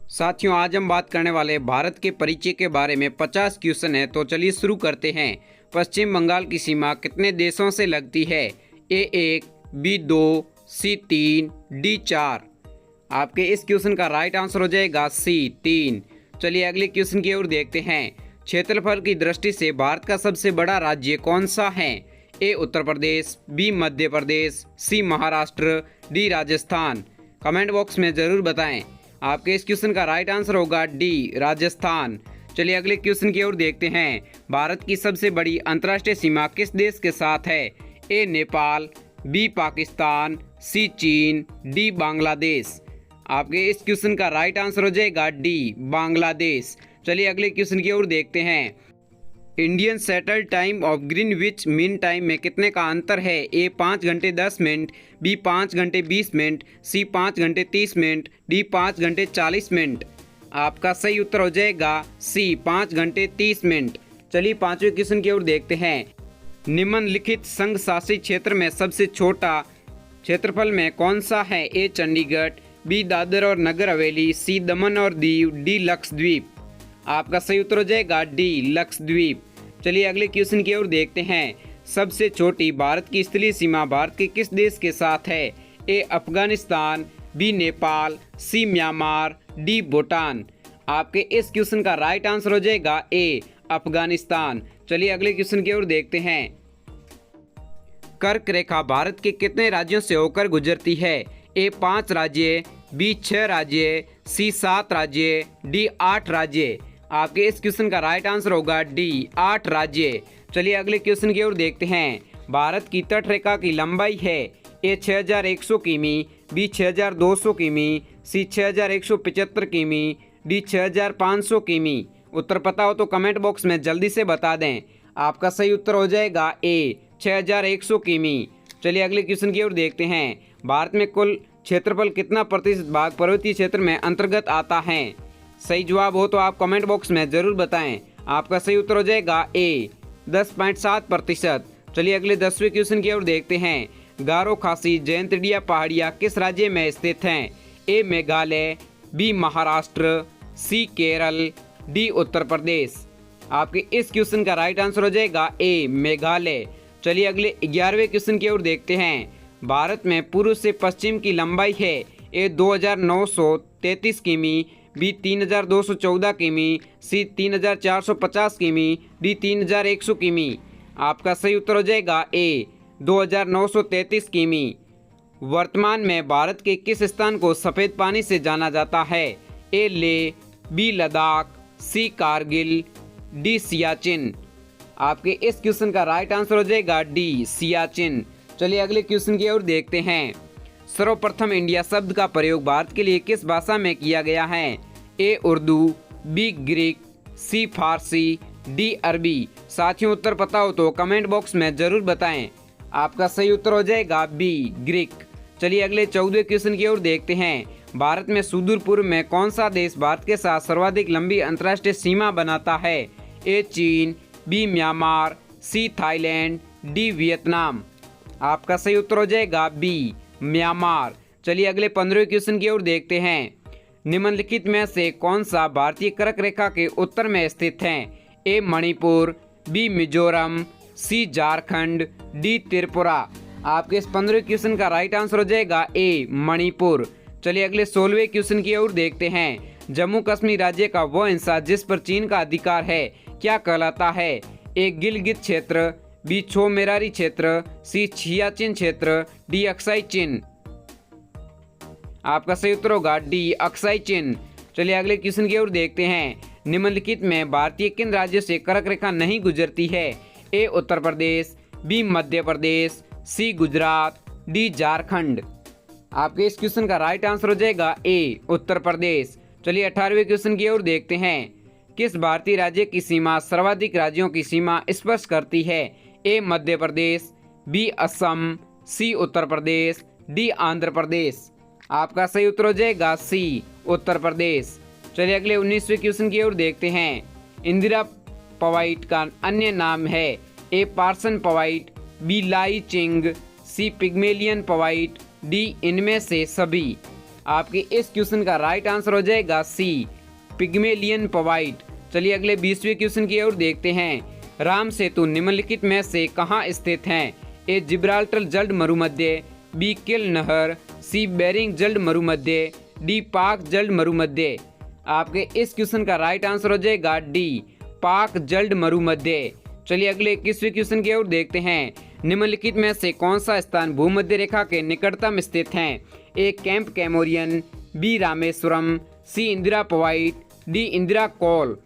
साथियों, आज हम बात करने वाले हैं भारत के परिचय के बारे में 50 क्वेश्चन है। तो चलिए शुरू करते हैं। पश्चिम बंगाल की सीमा कितने देशों से लगती है? A1, B2, C3, D4। आपके इस क्वेश्चन का राइट आंसर हो जाएगा C3। चलिए अगले क्वेश्चन की ओर देखते हैं। क्षेत्रफल की दृष्टि से भारत का सबसे बड़ा राज्य कौन सा है? A Uttar Pradesh, B Madhya Pradesh, C Maharashtra, D Rajasthan. Comment box में ज़रूर बताएं। आपके इस क्वेश्चन का राइट आंसर होगा डी राजस्थान। चलिए अगले क्वेश्चन की ओर देखते हैं। भारत की सबसे बड़ी अंतर्राष्ट्रीय सीमा किस देश के साथ है? ए नेपाल, बी पाकिस्तान, सी चीन, डी बांग्लादेश। आपके इस क्वेश्चन का राइट आंसर हो जाएगा डी बांग्लादेश। चलिए अगले क्वेश्चन की ओर देखते हैं। इंडियन सेंट्रल टाइम और ग्रीनविच मीन टाइम में कितने का अंतर है? ए 5 घंटे 10 मिनट, बी 5 घंटे 20 मिनट, सी 5 घंटे 30 मिनट, डी 5 घंटे 40 मिनट। आपका सही उत्तर हो जाएगा सी 5 घंटे 30 मिनट। चलिए पांचवें क्वेश्चन की ओर देखते हैं। निम्नलिखित संघ शासित क्षेत्र में सबसे छोटा क्षेत्रफल में कौन सा है? ए चंडीगढ़, बी दादर और नगर हवेली, सी दमन और दीव, डी लक्षद्वीप। आपका सही उत्तर हो जाएगा डी लक्षद्वीप। चलिए अगले क्वेश्चन की ओर देखते हैं। सबसे छोटी भारत की स्थलीय सीमा भारत के किस देश के साथ है? ए अफगानिस्तान, बी नेपाल, सी म्यांमार, डी भूटान। आपके इस क्वेश्चन का राइट आंसर हो जाएगा ए अफगानिस्तान। चलिए अगले क्वेश्चन की ओर देखते हैं। कर्क रेखा भारत के कितने राज्यों से होकर गुजरती है? ए 5 राज्य, बी 6 राज्य, सी 7 राज्य, डी 8 राज्य। आपके इस क्वेश्चन का राइट आंसर होगा डी 8 राज्य। चलिए अगले क्वेश्चन की ओर देखते हैं। भारत की तट रेखा की लंबाई है? ए 6100 किमी, बी 6200 किमी, सी 6175 किमी, डी 6500 किमी। उत्तर पता हो तो कमेंट बॉक्स में जल्दी से बता दें। आपका सही उत्तर हो जाएगा ए 6100 किमी। चलिए अगले क्वेश्चन की ओर देखते हैं। भारत में कुल क्षेत्रफल कितना प्रतिशत भाग पर्वतीय क्षेत्र में अंतर्गत आता है? सही जवाब हो तो आप कमेंट बॉक्स में ज़रूर बताएं। आपका सही उत्तर हो जाएगा ए 10.7%। चलिए अगले 10वें क्वेश्चन की ओर देखते हैं। गारो खासी जयंतिया पहाड़ियाँ किस राज्य में स्थित हैं? ए मेघालय, बी महाराष्ट्र, सी केरल, डी उत्तर प्रदेश। आपके इस क्वेश्चन का राइट आंसर हो जाएगा ए मेघालय। चलिए अगले 11वें क्वेश्चन की ओर देखते हैं। भारत में पूर्व से पश्चिम की लंबाई है? ए 2933 किमी, बी 3214 किमी, सी 3450 किमी, डी 3100 किमी। आपका सही उत्तर हो जाएगा ए 2933 किमी। वर्तमान में भारत के किस स्थान को सफ़ेद पानी से जाना जाता है? ए लेह, बी लद्दाख, सी कारगिल, डी सियाचिन। आपके इस क्वेश्चन का राइट आंसर हो जाएगा डी सियाचिन। चलिए अगले क्वेश्चन की ओर देखते हैं। सर्वप्रथम इंडिया शब्द का प्रयोग भारत के लिए किस भाषा में किया गया है? ए उर्दू, बी ग्रीक, सी फारसी, डी अरबी। साथियों उत्तर पता हो तो कमेंट बॉक्स में ज़रूर बताएं। आपका सही उत्तर हो जाएगा बी ग्रीक। चलिए अगले 14वें क्वेश्चन की ओर देखते हैं। भारत में सुदूर पूर्व में कौन सा देश भारत के साथ सर्वाधिक लंबी अंतर्राष्ट्रीय सीमा बनाता है? ए चीन, B Myanmar, C Thailand, D Vietnam. आपका सही उत्तर हो जाएगा बी म्यांमार। चलिए अगले 15वें क्वेश्चन की ओर देखते हैं। निम्नलिखित में से कौन सा भारतीय कर्क रेखा के उत्तर में स्थित है? ए मणिपुर, बी मिजोरम, सी झारखंड, डी त्रिपुरा। आपके इस 15वें क्वेश्चन का राइट आंसर हो जाएगा ए मणिपुर। चलिए अगले 16वें क्वेश्चन की ओर देखते हैं। जम्मू कश्मीर राज्य का वह हिस्सा जिस पर चीन का अधिकार है क्या कहलाता है? ए गिलगित क्षेत्र, बी छो मेरारी क्षेत्र, सी सियाचिन क्षेत्र, डी अक्साई चिन। आपका सही उत्तर होगा डी अक्साई चिन। चलिए अगले क्वेश्चन की ओर देखते हैं। निम्नलिखित में भारतीय किन राज्यों से कर्क रेखा नहीं गुजरती है? ए उत्तर प्रदेश, बी मध्य प्रदेश, सी गुजरात, डी झारखंड। आपके इस क्वेश्चन का राइट आंसर हो जाएगा ए उत्तर प्रदेश। चलिए 18वें क्वेश्चन की ओर देखते हैं। किस भारतीय राज्य की सीमा सर्वाधिक राज्यों की सीमा स्पर्श करती है? ए मध्य प्रदेश, बी असम, सी उत्तर प्रदेश, डी आंध्र प्रदेश। आपका सही उत्तर हो जाएगा सी उत्तर प्रदेश। चलिए अगले 19वें क्वेश्चन की ओर देखते हैं। इंदिरा पवाइट का अन्य नाम है? ए पार्सन पवाइट, बी लाई चिंग, सी पिग्मेलियन पवाइट, डी इनमें से सभी। आपके इस क्वेश्चन का राइट आंसर हो जाएगा सी, पिग्मेलियन पॉइंट। चलिए अगले 20वें क्वेश्चन की ओर देखते हैं। राम सेतु निम्नलिखित में से कहाँ स्थित हैं? ए जिब्राल्टर जल मरुमध्य, बी किल नहर, सी बेरिंग जल मरुमध्य, डी पाक जल मरुमध्य। आपके इस क्वेश्चन का राइट आंसर हो जाएगा डी, पाक जल मरुमध्य। चलिए अगले 21वें क्वेश्चन की ओर देखते हैं। निम्नलिखित में से कौन सा स्थान भूमध्य रेखा के निकटतम स्थित है? A Cape Comorin, B Rameswaram, C Indira Point, D Indira Col.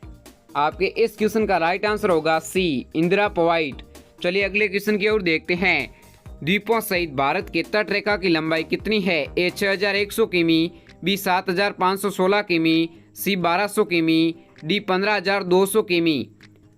आपके इस क्वेश्चन का राइट आंसर होगा सी, इंदिरा पॉइंट। चलिए अगले क्वेश्चन की ओर देखते हैं। द्वीपों सहित भारत के तट रेखा की लंबाई कितनी है? ए 6100 किमी, बी 7516 किमी, सी 1200 किमी, डी 15200 किमी।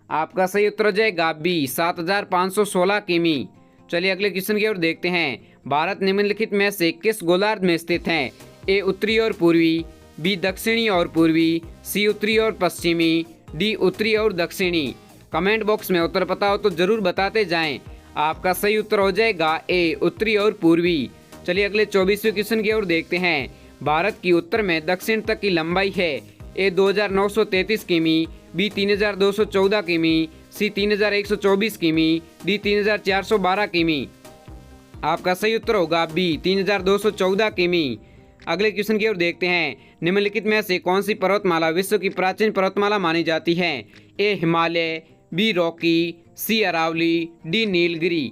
आपका सही उत्तर हो जाएगा बी, 7516 किमी। चलिए अगले क्वेश्चन की ओर देखते हैं। भारत निम्नलिखित में से किस गोलार्ध में स्थित है? ए उत्तरी और पूर्वी, बी दक्षिणी और पूर्वी, सी उत्तरी और पश्चिमी, डी उत्तरी और दक्षिणी। कमेंट बॉक्स में उत्तर पता हो तो जरूर बताते जाएं। आपका सही उत्तर हो जाएगा ए, उत्तरी और पूर्वी। चलिए अगले 24वें क्वेश्चन की ओर देखते हैं। भारत की उत्तर में दक्षिण तक की लंबाई है? ए 2933 किमी, बी 3214 किमी, सी 3124 किमी, डी 3412 किमी। आपका सही उत्तर होगा बी, 3214 किमी। अगले क्वेश्चन की ओर देखते हैं। निम्नलिखित में से कौन सी पर्वतमाला विश्व की प्राचीन पर्वतमाला मानी जाती है? ए हिमालय, बी रॉकी, सी अरावली, डी नीलगिरी।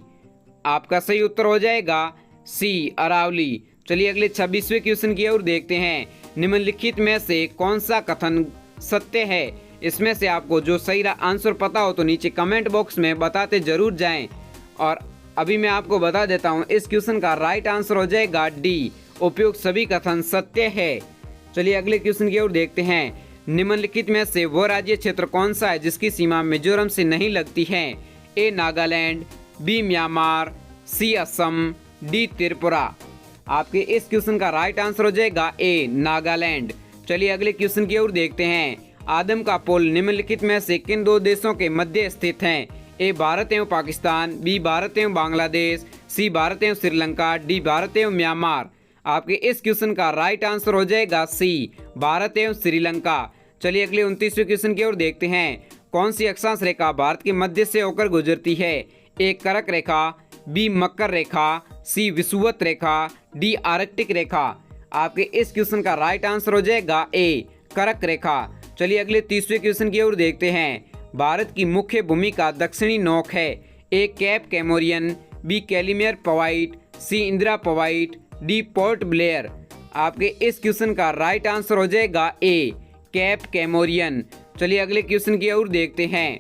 आपका सही उत्तर हो जाएगा सी, अरावली। चलिए अगले 26वें क्वेश्चन की ओर देखते हैं। निम्नलिखित में से कौन सा कथन सत्य है? इसमें से आपको जो सही आंसर पता हो तो नीचे कमेंट बॉक्स में बताते जरूर जाएं। और अभी मैं आपको बता देता हूं, इस क्वेश्चन का राइट आंसर हो जाएगा डी, उपयुक्त सभी कथन सत्य है। चलिए अगले क्वेश्चन की ओर देखते हैं। निम्नलिखित में से वो राज्य क्षेत्र कौन सा है जिसकी सीमा मिजोरम से नहीं लगती है? ए नागालैंड, बी म्यांमार, सी असम, डी त्रिपुरा। आपके इस क्वेश्चन का राइट आंसर हो जाएगा ए, नागालैंड। चलिए अगले क्वेश्चन की ओर देखते हैं। आदम का पुल निम्नलिखित में से किन दो देशों के मध्य स्थित हैं? ए भारत एवं पाकिस्तान, बी भारत एवं बांग्लादेश, सी भारत एवं श्रीलंका, डी भारत एवं म्यांमार। आपके इस क्वेश्चन का राइट आंसर हो जाएगा सी, भारत एवं श्रीलंका। चलिए अगले 29वें क्वेश्चन की ओर देखते हैं। कौन सी अक्षांश रेखा भारत के मध्य से होकर गुजरती है? ए करक रेखा, बी मकर रेखा, सी विषुवत रेखा, डी आर्कटिक रेखा। आपके इस क्वेश्चन का राइट आंसर हो जाएगा ए, करक रेखा। चलिए अगले 30वें क्वेश्चन की ओर देखते हैं। भारत की मुख्य भूमि का दक्षिणी नोक है? A Cape Comorin, B Calimere Point, C Indira Point, D Port Blair. आपके इस क्वेश्चन का राइट आंसर हो जाएगा ए, कैप कैमोरियन। चलिए अगले क्वेश्चन की ओर देखते हैं।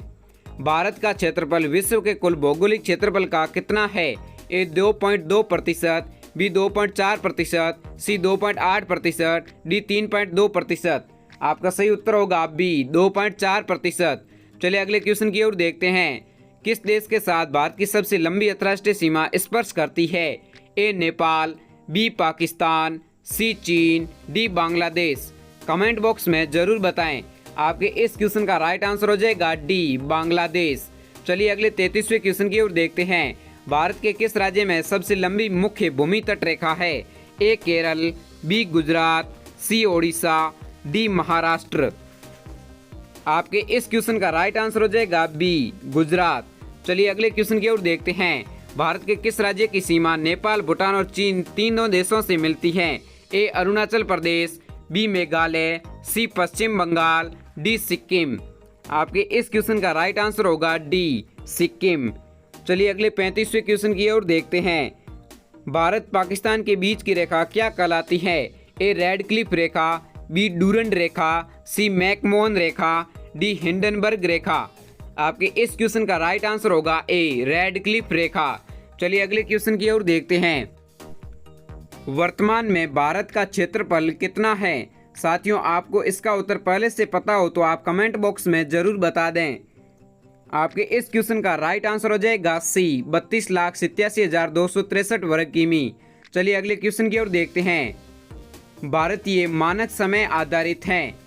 भारत का क्षेत्रफल विश्व के कुल भौगोलिक क्षेत्रफल का कितना है? ए 2.2%, बी 2.4%, सी 2.8%, डी 3.2%। आपका सही उत्तर होगा बी, 2.4%। चलिए अगले क्वेश्चन की ओर देखते हैं। किस देश के साथ भारत की सबसे लंबी अंतर्राष्ट्रीय सीमा स्पर्श करती है? ए नेपाल, बी पाकिस्तान, सी चीन, डी बांग्लादेश। कमेंट बॉक्स में जरूर बताएं। आपके इस क्वेश्चन का राइट आंसर हो जाएगा डी, बांग्लादेश। चलिए अगले 33वें क्वेश्चन की ओर देखते हैं। भारत के किस राज्य में सबसे लंबी मुख्य भूमि तट रेखा है? ए केरल, बी गुजरात, सी ओडिशा, डी महाराष्ट्र। आपके इस क्वेश्चन का राइट आंसर हो जाएगा बी, गुजरात। चलिए अगले क्वेश्चन की ओर देखते हैं। भारत के किस राज्य की सीमा नेपाल, भूटान और चीन तीनों देशों से मिलती है? ए अरुणाचल प्रदेश, बी मेघालय, सी पश्चिम बंगाल, डी सिक्किम। आपके इस क्वेश्चन का राइट आंसर होगा डी, सिक्किम। चलिए अगले 35वें क्वेश्चन की ओर देखते हैं। भारत पाकिस्तान के बीच की रेखा क्या कहलाती है? ए रेडक्लिफ रेखा, बी डूरंड रेखा, सी मैकमोहन रेखा, डी हिंडनबर्ग रेखा। आपके इस क्वेश्चन का राइट आंसर होगा ए, रेडक्लिफ रेखा। चलिए अगले क्वेश्चन की ओर देखते हैं। वर्तमान में भारत का क्षेत्रफल कितना है? साथियों, आपको इसका उत्तर पहले से पता हो तो आप कमेंट बॉक्स में जरूर बता दें। आपके इस क्वेश्चन का राइट आंसर हो जाएगा सी, 32,87,263 वर्ग किमी। चलिए अगले क्वेश्चन की ओर देखते हैं। भारतीय मानक समय आधारित हैं।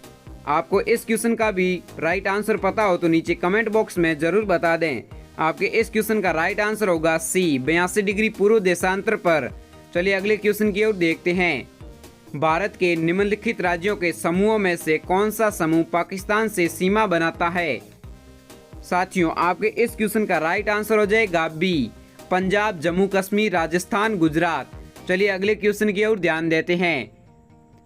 आपको इस क्वेश्चन का भी राइट आंसर पता हो तो नीचे कमेंट बॉक्स में जरूर बता दें। आपके इस क्वेश्चन का राइट आंसर होगा सी, 82 डिग्री पूर्व देशांतर पर। चलिए अगले क्वेश्चन की ओर देखते हैं। भारत के निम्नलिखित राज्यों के समूहों में से कौन सा समूह पाकिस्तान से सीमा बनाता है? साथियों, आपके इस क्वेश्चन का राइट आंसर हो जाएगा बी, पंजाब, जम्मू कश्मीर, राजस्थान, गुजरात। चलिए अगले क्वेश्चन की ओर ध्यान देते हैं।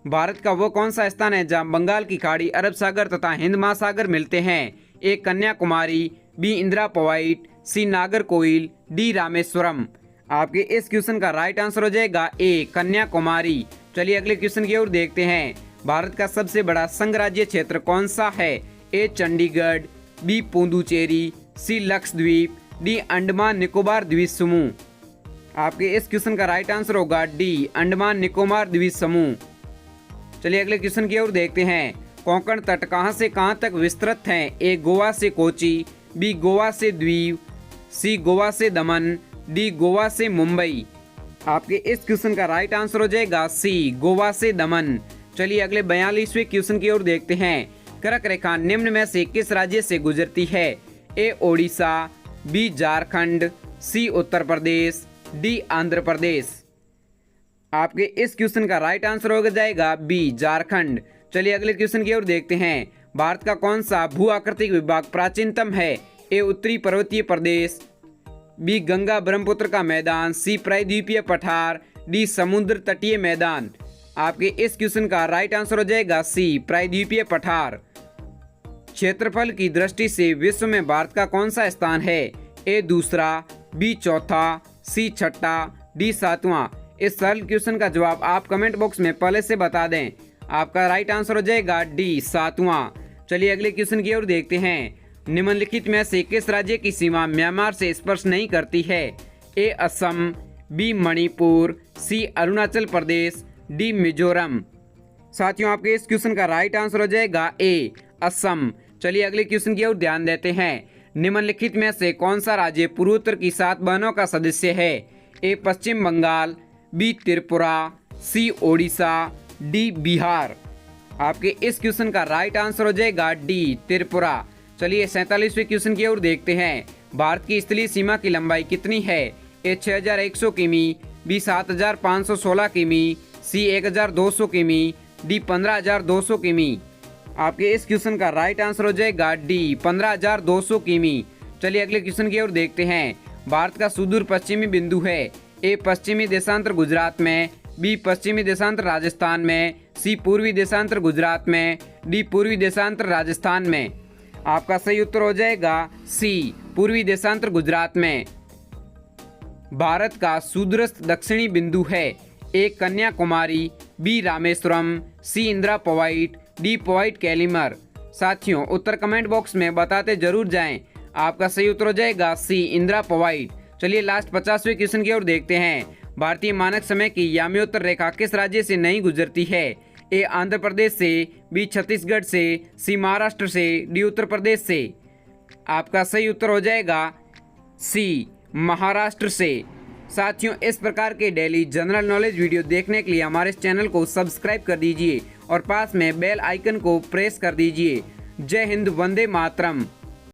भारत का वो कौन सा स्थान है जहां बंगाल की खाड़ी, अरब सागर तथा हिंद महासागर मिलते हैं? ए, कन्याकुमारी, बी, इंदिरा पॉइंट, सी, नागरकोइल, डी, रामेश्वरम। आपके इस क्वेश्चन का राइट आंसर हो जाएगा ए, कन्याकुमारी। चलिए अगले क्वेश्चन की ओर देखते हैं। भारत का सबसे बड़ा संघ राज्य क्षेत्र कौन सा है? ए, चंडीगढ़, बी, पुडुचेरी, सी, लक्षद्वीप, डी, अंडमान निकोबार द्वीप समूह। आपके इस क्वेश्चन का राइट आंसर होगा डी, अंडमान निकोबार द्वीप समूह। चलिए अगले क्वेश्चन की ओर देखते हैं। कोंकण तट कहां से कहां तक विस्तृत हैं? ए, गोवा से कोची, बी, गोवा से द्वीप, सी, गोवा से दमन, डी, गोवा से मुंबई। आपके इस क्वेश्चन का राइट आंसर हो जाएगा सी, गोवा से दमन। चलिए अगले 42वें क्वेश्चन की ओर देखते हैं। कर्क रेखा निम्न में से किस राज्य से गुजरती है? ए, ओडिशा, बी, झारखंड, सी, उत्तर प्रदेश, डी, आंध्र प्रदेश। आपके इस क्वेश्चन का राइट आंसर हो जाएगा बी, झारखंड। चलिए अगले क्वेश्चन की ओर देखते हैं। भारत का कौन सा भू आकृतिक विभाग प्राचीनतम है? ए, उत्तरी पर्वतीय प्रदेश, बी, गंगा ब्रह्मपुत्र का मैदान, सी, प्रायद्वीपीय पठार, डी, समुद्र तटीय मैदान। आपके इस क्वेश्चन का राइट आंसर हो जाएगा सी, प्रायद्वीपीय पठार। क्षेत्रफल की दृष्टि से विश्व में भारत का कौन सा स्थान है? ए, दूसरा, बी, चौथा, सी, छठा, डी, सातवां। इस सरल क्वेश्चन का जवाब आप कमेंट बॉक्स में पहले से बता दें। आपका राइट आंसर हो जाएगा डी, सातवां। चलिए अगले क्वेश्चन की ओर देखते हैं। निम्नलिखित में से किस राज्य की सीमा म्यांमार से स्पर्श नहीं करती है? ए, असम, बी, मणिपुर, सी, अरुणाचल प्रदेश, डी, मिजोरम। साथियों, आपके इस क्वेश्चन का राइट आंसर हो जाएगा ए, असम। चलिए अगले क्वेश्चन की ओर ध्यान देते हैं। निम्नलिखित में से कौन सा राज्य पूर्वोत्तर की 7 बहनों का सदस्य है? ए, पश्चिम बंगाल, बी, त्रिपुरा, सी, ओडिशा, डी, बिहार। आपके इस क्वेश्चन का राइट आंसर हो जाएगा डी, त्रिपुरा। चलिए 47वें क्वेश्चन की ओर देखते हैं। भारत की स्थलीय सीमा की लंबाई कितनी है? ए, 6100 किमी, बी, 7516 किमी, सी, 1200 किमी, डी, 15200 किमी। आपके इस क्वेश्चन का राइट आंसर हो जाएगा डी, 15200 किमी। चलिए अगले क्वेश्चन की ओर देखते हैं। भारत का सुदूर पश्चिमी बिंदु है? ए, पश्चिमी देशांतर गुजरात में, बी, पश्चिमी देशांतर राजस्थान में, सी, पूर्वी देशांतर गुजरात में, डी, पूर्वी देशांतर राजस्थान में। आपका सही उत्तर हो जाएगा सी, पूर्वी देशांतर गुजरात में। भारत का सुदूरस्थ दक्षिणी बिंदु है? ए, Kanyakumari, B, Rameswaram, C, Indira Point, D, point Calimere. साथियों, उत्तर कमेंट बॉक्स में बताते जरूर जाएं। आपका सही उत्तर हो जाएगा सी, इंदिरा पॉइंट। चलिए लास्ट 50वें क्वेश्चन की ओर देखते हैं। भारतीय मानक समय की याम्योत्तर रेखा किस राज्य से नहीं गुजरती है? ए, आंध्र प्रदेश से, बी, छत्तीसगढ़ से, सी, महाराष्ट्र से, डी, उत्तर प्रदेश से। आपका सही उत्तर हो जाएगा सी, महाराष्ट्र से। साथियों, इस प्रकार के डेली जनरल नॉलेज वीडियो देखने के लिए हमारे इस चैनल को सब्सक्राइब कर दीजिए और पास में बेल आइकन को प्रेस कर दीजिए। जय हिंद, वंदे मातरम।